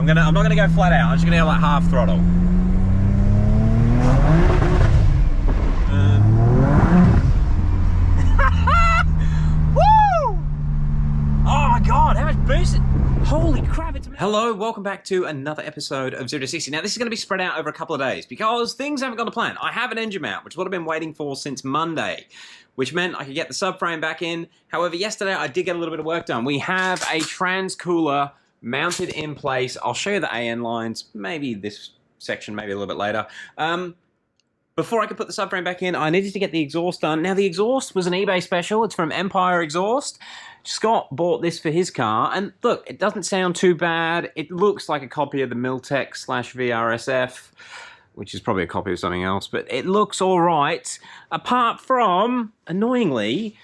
I'm not gonna go flat out. I'm just gonna go like half throttle. Woo! Oh my god, how much boost! Holy crap! Hello, welcome back to another episode of 0 to 60. Now this is going to be spread out over a couple of days because things haven't gone to plan. I have an engine mount, which is what I've been waiting for since Monday, which meant I could get the subframe back in. However, yesterday I did get a little bit of work done. We have a trans cooler mounted in place. I'll show you the AN lines, maybe this section, maybe a little bit later. Before I could put the subframe back in, I needed to get the exhaust done. Now the exhaust was an eBay special. It's from Empire Exhaust. Scott bought this for his car, and look, it doesn't sound too bad. It looks like a copy of the Miltech/VRSF, which is probably a copy of something else, but it looks all right, apart from, annoyingly,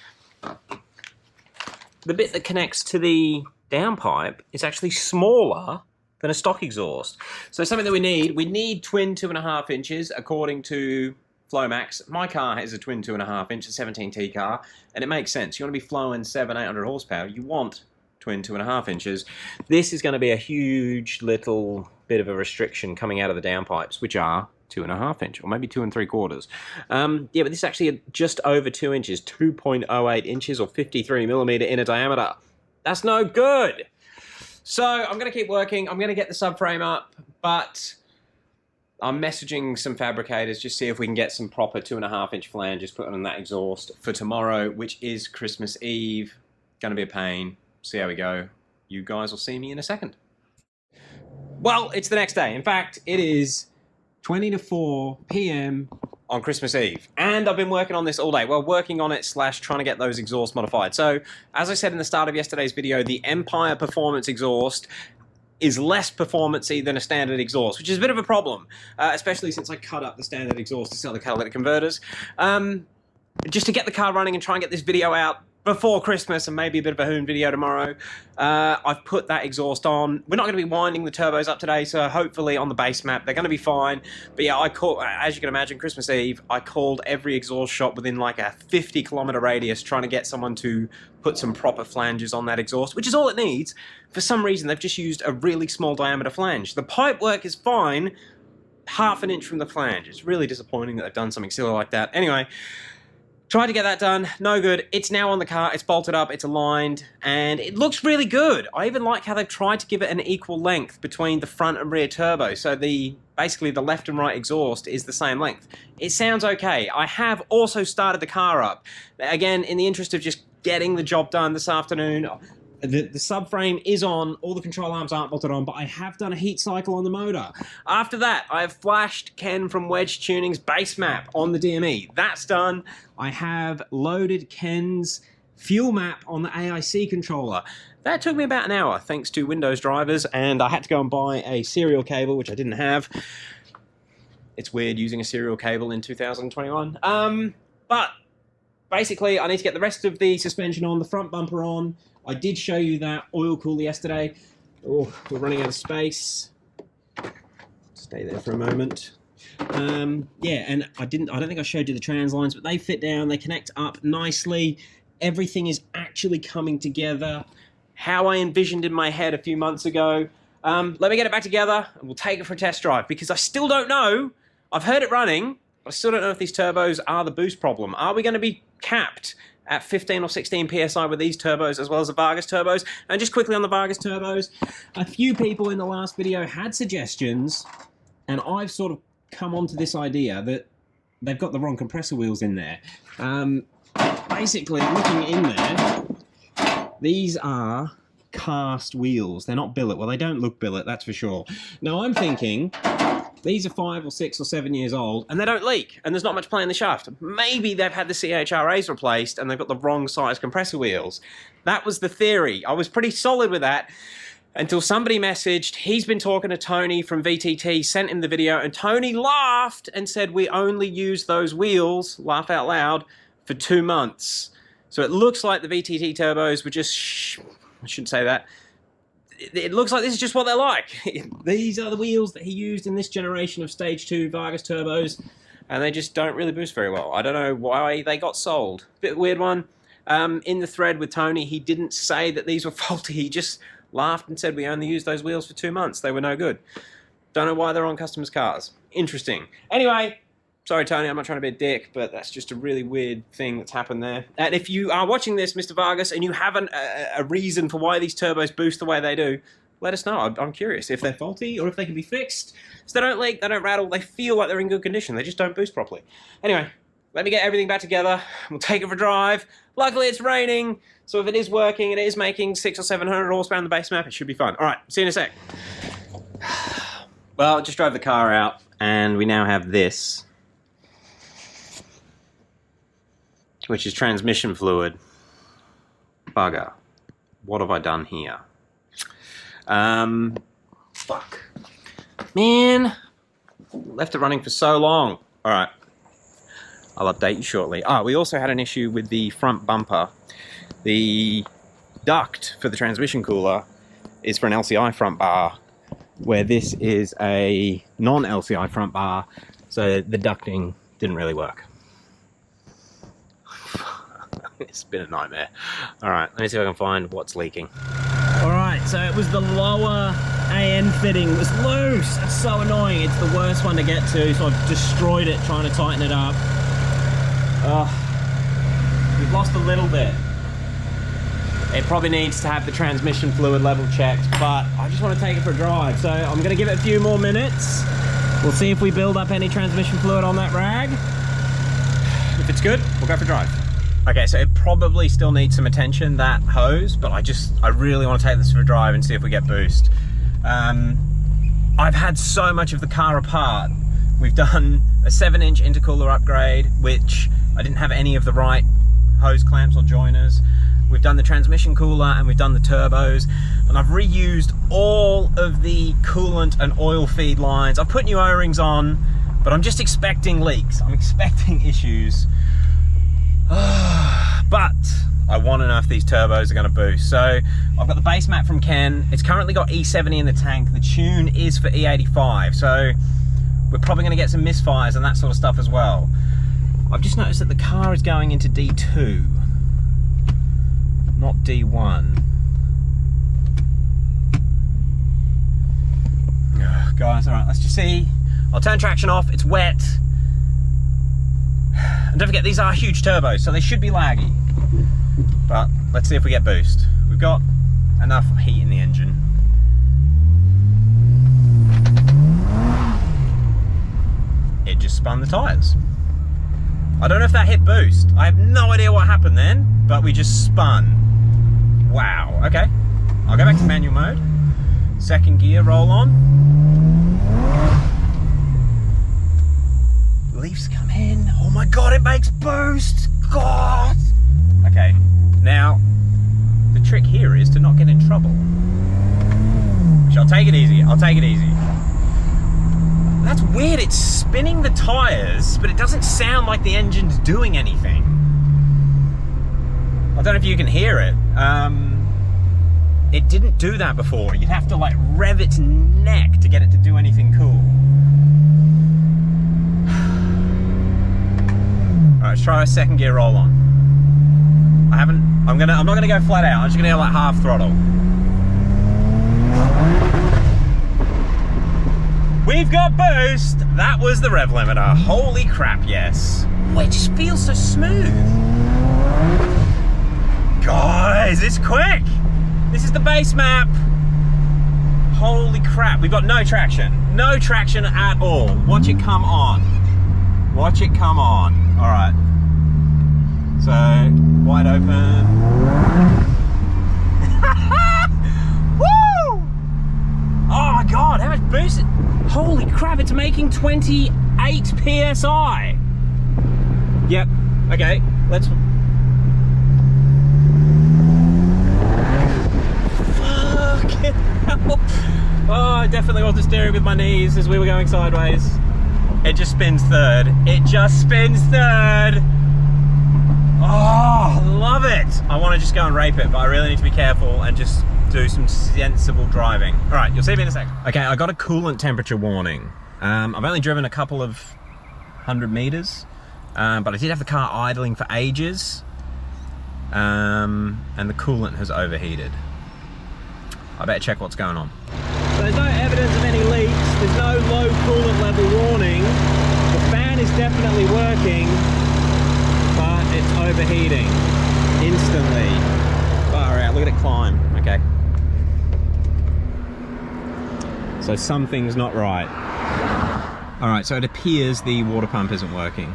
the bit that connects to the downpipe is actually smaller than a stock exhaust. So something that we need twin 2.5 inches, according to Flowmax. My car is a twin 2.5 inch, a 17T car, and it makes sense. You want to be flowing 700-800 horsepower, you want twin 2.5 inches. This is going to be a huge little bit of a restriction coming out of the downpipes, which are 2.5 inch, or maybe 2 3/4. Yeah, but this is actually just over 2 inches, 2.08 inches, or 53mm inner diameter. That's no good. So I'm going to keep working. I'm going to get the subframe up, but I'm messaging some fabricators just see if we can get some proper 2.5 inch flanges put on that exhaust for tomorrow, which is Christmas Eve. Going to be a pain. See how we go. You guys will see me in a second. Well, it's the next day. In fact, it is 20 to 4 p.m. on Christmas Eve. And I've been working on this all day. Well, working on it / trying to get those exhausts modified. So, as I said in the start of yesterday's video, the Empire Performance exhaust is less performance-y than a standard exhaust, which is a bit of a problem, especially since I cut up the standard exhaust to sell the catalytic converters. Just to get the car running and try and get this video out before Christmas and maybe a bit of a hoon video tomorrow, I've put that exhaust on. We're not going to be winding the turbos up today, so hopefully on the base map they're going to be fine. But yeah, as you can imagine, Christmas Eve, I called every exhaust shop within like a 50-kilometer radius trying to get someone to put some proper flanges on that exhaust, which is all it needs. For some reason, they've just used a really small diameter flange. The pipe work is fine, 1/2 inch from the flange. It's really disappointing that they've done something silly like that. Anyway, tried to get that done, no good. It's now on the car, it's bolted up, it's aligned, and it looks really good. I even like how they've tried to give it an equal length between the front and rear turbo, so basically the left and right exhaust is the same length. It sounds okay. I have also started the car up. Again, in the interest of just getting the job done this afternoon, the subframe is on, all the control arms aren't bolted on, but I have done a heat cycle on the motor. After that, I have flashed Ken from Wedge Tuning's base map on the DME. That's done. I have loaded Ken's fuel map on the AIC controller. That took me about an hour, thanks to Windows drivers, and I had to go and buy a serial cable, which I didn't have. It's weird using a serial cable in 2021. But basically, I need to get the rest of the suspension on, the front bumper on. I did show you that oil cooler yesterday. Oh, we're running out of space. Stay there for a moment. Yeah, and I don't think I showed you the trans lines, but they fit down, they connect up nicely. Everything is actually coming together how I envisioned in my head a few months ago. Let me get it back together and we'll take it for a test drive, because I still don't know. I've heard it running. I still don't know if these turbos are the boost problem. Are we going to be capped at 15 or 16 PSI with these turbos as well as the Vargas turbos? And just quickly on the Vargas turbos, a few people in the last video had suggestions, and I've sort of come onto this idea that they've got the wrong compressor wheels in there. Basically, looking in there, these are cast wheels. They're not billet. Well, they don't look billet, that's for sure. Now, I'm thinking these are 5 or 6 or 7 years old, and they don't leak, and there's not much play in the shaft. Maybe they've had the CHRAs replaced, and they've got the wrong size compressor wheels. That was the theory. I was pretty solid with that, until somebody messaged. He's been talking to Tony from VTT, sent him the video, and Tony laughed and said, we only use those wheels, laugh out loud, for 2 months. So it looks like the VTT turbos were just, I shouldn't say that. It looks like this is just what they're like. These are the wheels that he used in this generation of Stage 2 Vargas turbos, and they just don't really boost very well. I don't know why they got sold. Bit weird one. In the thread with Tony, he didn't say that these were faulty. He just laughed and said we only used those wheels for 2 months. They were no good. Don't know why they're on customers' cars. Interesting. Anyway, sorry, Tony, I'm not trying to be a dick, but that's just a really weird thing that's happened there. And if you are watching this, Mr. Vargas, and you have a reason for why these turbos boost the way they do, let us know. I'm curious if they're faulty or if they can be fixed. So they don't leak, they don't rattle, they feel like they're in good condition. They just don't boost properly. Anyway, let me get everything back together. We'll take it for a drive. Luckily, it's raining, so if it is working, it is making 600 or 700 horsepower on the base map. It should be fun. All right, see you in a sec. Well, I just drove the car out, and we now have this, which is transmission fluid. Bugger. What have I done here? Fuck. Man, left it running for so long. All right, I'll update you shortly. We also had an issue with the front bumper. The duct for the transmission cooler is for an LCI front bar, where this is a non-LCI front bar, so the ducting didn't really work. It's been a nightmare. All right, let me see if I can find what's leaking. All right, so it was the lower AN fitting. It was loose. That's so annoying. It's the worst one to get to, so I've destroyed it trying to tighten it up. We've lost a little bit. It probably needs to have the transmission fluid level checked, but I just want to take it for a drive. So I'm going to give it a few more minutes. We'll see if we build up any transmission fluid on that rag. If it's good, we'll go for a drive. Okay, so it probably still needs some attention, that hose, but I really want to take this for a drive and see if we get boost. I've had so much of the car apart. We've done a 7-inch intercooler upgrade, which I didn't have any of the right hose clamps or joiners. We've done the transmission cooler and we've done the turbos, and I've reused all of the coolant and oil feed lines. I've put new O-rings on, but I'm just expecting leaks. I'm expecting issues. But I want to know if these turbos are going to boost. So I've got the base map from Ken. It's currently got E70 in the tank. The tune is for E85. So we're probably going to get some misfires and that sort of stuff as well. I've just noticed that the car is going into D2, not D1. Guys, all right, let's just see. I'll turn traction off. It's wet. And don't forget, these are huge turbos, so they should be laggy. But let's see if we get boost. We've got enough heat in the engine. It just spun the tyres. I don't know if that hit boost. I have no idea what happened then, but we just spun. Wow, okay. I'll go back to manual mode. Second gear, roll on. Leafs come in. Oh my God, it makes boost. God. Okay, now the trick here is to not get in trouble. Which I'll take it easy. I'll take it easy. That's weird. It's spinning the tires, but it doesn't sound like the engine's doing anything. I don't know if you can hear it. It didn't do that before. You'd have to like rev its neck to get it to do anything cool. All right, let's try a second gear roll on. I'm not gonna go flat out. I'm just gonna go like half throttle. We've got boost. That was the rev limiter. Holy crap, yes. Oh, it just feels so smooth. Guys, it's quick. This is the base map. Holy crap, we've got no traction. No traction at all. Watch it come on. Watch it come on. All right. So, wide open. Woo! Oh my God, how much boost? Holy crap, it's making 28 PSI. Yep, okay, let's... Fucking hell. Oh, I definitely wasn't steering with my knees as we were going sideways. It just spins third. It just spins third. Oh, love it. I want to just go and rape it, but I really need to be careful and just do some sensible driving. All right, you'll see me in a sec. Okay, I got a coolant temperature warning. I've only driven a couple of 100 meters, but I did have the car idling for ages, and the coolant has overheated. I better check what's going on. So there's no evidence of any leaks. There's no low coolant level warning. The fan is definitely working, but it's overheating instantly. Far out, look at it climb. Okay. So something's not right. All right, so it appears the water pump isn't working,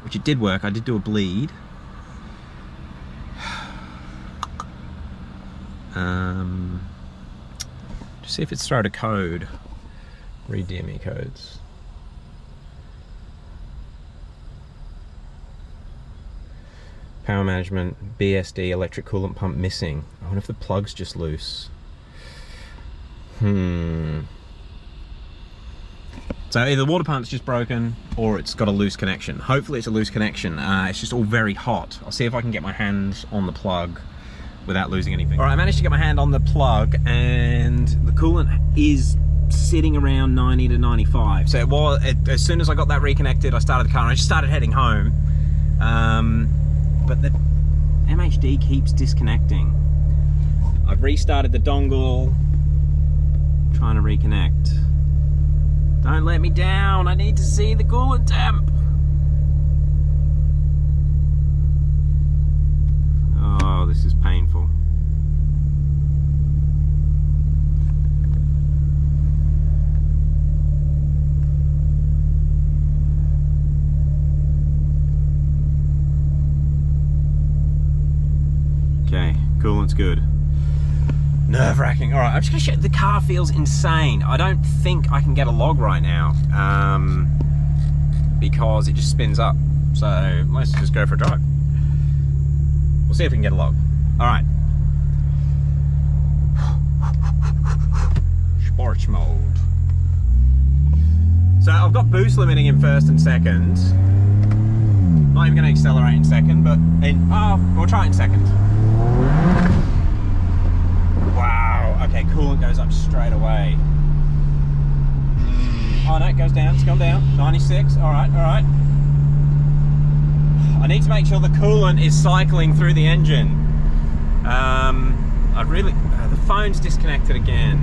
which it did work. I did do a bleed. Just see if it's thrown a code. Read DME codes. Power management, BSD, electric coolant pump missing. I wonder if the plug's just loose. So either the water pump's just broken or it's got a loose connection. Hopefully it's a loose connection. It's just all very hot. I'll see if I can get my hands on the plug without losing anything. All right, I managed to get my hand on the plug and the coolant is sitting around 90 to 95. So it was, as soon as I got that reconnected, I started the car and I just started heading home. But the MHD keeps disconnecting. I've restarted the dongle, trying to reconnect. Don't let me down, I need to see the coolant temp. Oh, this is painful. Okay, coolant's good. Nerve-wracking. All right, I'm just gonna show you, the car feels insane. I don't think I can get a log right now because it just spins up. So let's just go for a drive. We'll see if we can get a log. All right. Sports mode. So I've got boost limiting in first and second. Not even gonna accelerate in second, but we'll try it in second. Wow, okay, coolant goes up straight away. Oh no, it goes down, it's gone down. 96, all right. I need to make sure the coolant is cycling through the engine. The phone's disconnected again.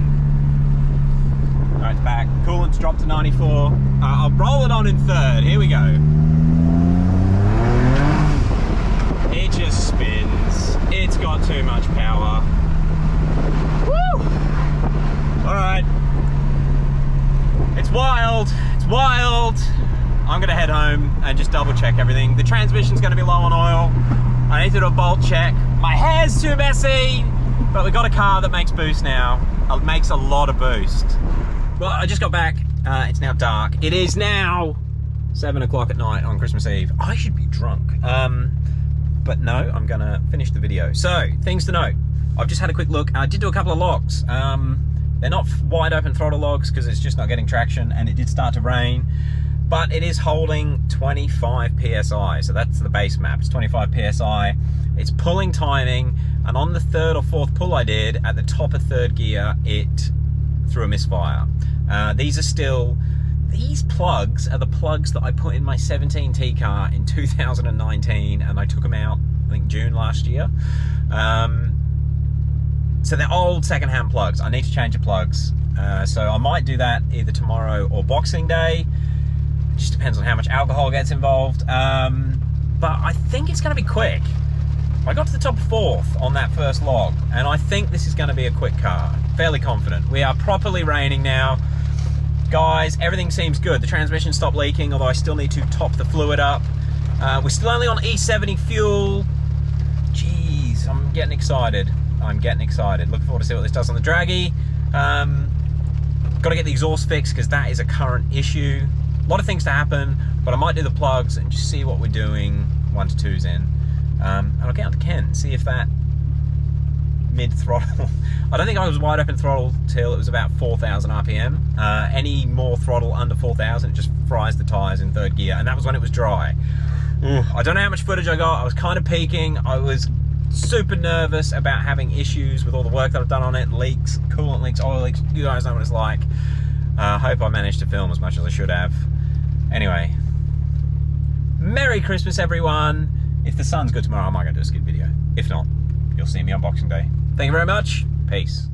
All right, it's back. Coolant's dropped to 94. I'll roll it on in third, here we go. It just spins. It's got too much power. Woo! All right. It's wild. It's wild. I'm gonna head home and just double check everything. The transmission's gonna be low on oil. I need to do a bolt check. My hair's too messy, but we got a car that makes boost now. It makes a lot of boost. Well, I just got back. It's now dark. It is now 7 o'clock at night on Christmas Eve. I should be drunk. But no, I'm gonna finish the video. So, things to note. I've just had a quick look. I did do a couple of logs. They're not wide open throttle logs because it's just not getting traction and it did start to rain. But it is holding 25 PSI, so that's the base map. It's 25 PSI. It's pulling timing, and on the third or fourth pull I did, at the top of third gear, it threw a misfire. These plugs are the plugs that I put in my 17T car in 2019, and I took them out, I think, June last year. So they're old secondhand plugs. I need to change the plugs. So I might do that either tomorrow or Boxing Day. It just depends on how much alcohol gets involved. But I think it's gonna be quick. I got to the top fourth on that first log, and I think this is gonna be a quick car. Fairly confident. We are properly raining now. Guys, everything seems good. The transmission stopped leaking, although I still need to top the fluid up. We're still only on E70 fuel. Jeez, I'm getting excited. I'm getting excited. Looking forward to see what this does on the draggy. Got to get the exhaust fixed because that is a current issue. A lot of things to happen, but I might do the plugs and just see what we're doing 1 to 2's in. And I'll get on to Ken, see if that mid-throttle, I don't think I was wide open throttle till it was about 4,000 RPM. Any more throttle under 4,000, it just fries the tyres in third gear, and that was when it was dry. I don't know how much footage I got. I was kind of peaking. I was super nervous about having issues with all the work that I've done on it, leaks, coolant leaks, oil leaks. You guys know what it's like. I hope I managed to film as much as I should have. Anyway, Merry Christmas, everyone. If the sun's good tomorrow, I might go do a skid video. If not, you'll see me on Boxing Day. Thank you very much. Peace.